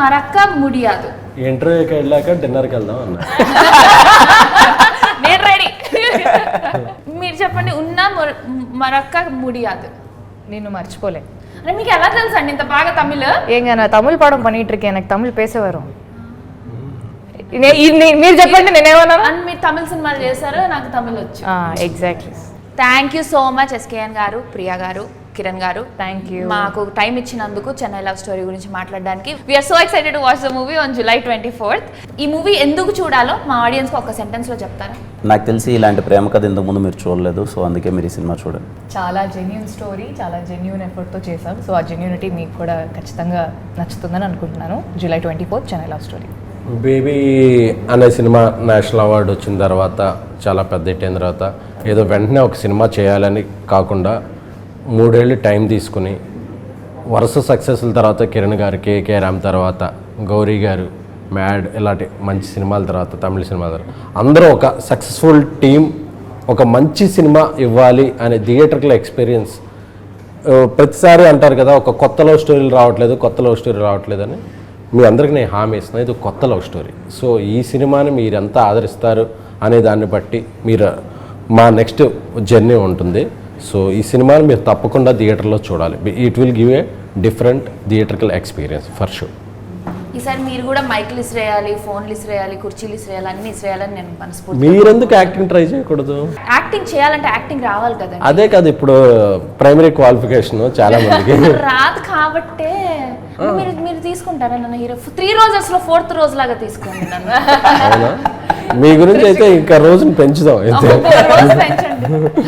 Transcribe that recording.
మరక్క ముడియాదు. ఇంటర్వ్యూకి వెళ్ళాక డిన్నర్కి వెళ్దాం అన్న. నేను రెడీ. మీరు చెప్పండి. ఉన్నా మరక్క ముడియాదు. నిన్ను మర్చిపోలే. అంటే మీకు ఎలా తెలుసు అండి ఇంత బాగా తమిళ్? ఏங்க நான் தமிழ் படம் பண்ணிட்டு இருக்கேன், எனக்கு தமிழ் பேச வரும். మీరు చెప్పండి నేనేమన్నాను. అండ్ మీరు తమిళ సినిమాలు చేశారు, నాకు తమిళ్ వచ్చు. Exactly. Thank you so much SKN గారు, ప్రియా గారు, కిరణ్ గారు. థ్యాంక్ యూ మాకు టైం ఇచ్చినందుకు చెన్నై లవ్ స్టోరీ గురించి మాట్లాడడానికి. We are so excited to watch the movie on July 24th. ఈ మూవీ ఎందుకు చూడాలో మా ఆడియన్స్కి ఒక సెంటెన్స్లో చెప్తారా? నాకు తెలిసి ఇలాంటి ప్రేమ కథ ఇంతకుముందు మీరు చూడలేదు, సో అందుకే మీరు ఈ సినిమా చూడండి. చాలా జెన్యూన్ స్టోరీ, చాలా జెన్యూన్ ఎఫర్ట్తో చేశాం. సో ఆ జెన్యూనిటీ మీకు కూడా ఖచ్చితంగా నచ్చుతుందని అనుకుంటున్నాను. July 24th Chennai love story. Baby అనే సినిమా నేషనల్ అవార్డు వచ్చిన తర్వాత, చాలా పెద్ద హిట్ అయిన తర్వాత ఏదో వెంటనే ఒక సినిమా చేయాలని కాకుండా 3 ఏళ్ళు టైం తీసుకుని వరుస సక్సెస్ల తర్వాత కిరణ్ గారు, కేకే రామ్ తర్వాత గౌరీ గారు, మ్యాడ్ ఇలాంటి మంచి సినిమాల తర్వాత, తమిళ సినిమాల తర్వాత అందరూ ఒక సక్సెస్ఫుల్ టీం ఒక మంచి సినిమా ఇవ్వాలి అనే థియేటర్లో ఎక్స్పీరియన్స్. ప్రతిసారి అంటారు కదా, ఒక కొత్త లవ్ స్టోరీలు రావట్లేదు అని. మీ అందరికీ నేను హామీ ఇస్తున్నాను, ఇది కొత్త లవ్ స్టోరీ. సో ఈ సినిమాని మీరు ఎంత ఆదరిస్తారు అనే దాన్ని బట్టి మీరు మా నెక్స్ట్ జర్నీ ఉంటుంది. సో ఈ సినిమాని మీరు తప్పకుండా థియేటర్లో చూడాలి. It will give a different theatrical experience for sure. ఈసారి మీరు కూడా మైకులు ఇసిరేయాలి, ఫోన్లు ఇసిరేయాలి, కుర్చీలు ఇసిరేయాలి, అన్ని ఇసిరేయాలని నేను మనస్ఫూర్తి. మీరెందుకు యాక్టింగ్ ట్రై చేయకూడదు? యాక్టింగ్ చేయాలంటే యాక్టింగ్ రావాలి కదా. అదే కాదు, ఇప్పుడు ప్రైమరీ క్వాలిఫికేషన్ చాలా మందికి రాదు కాబట్టే. మీరు తీసుకుంటారా నన్ను హీరో? 3 రోజెస్లో 4th రోజు లాగా తీసుకోండి నన్ను. అవునా? మీ గురించి అయితే ఇంకా రోజును పెంచుదాం అయితే. రోజు పెంచండి.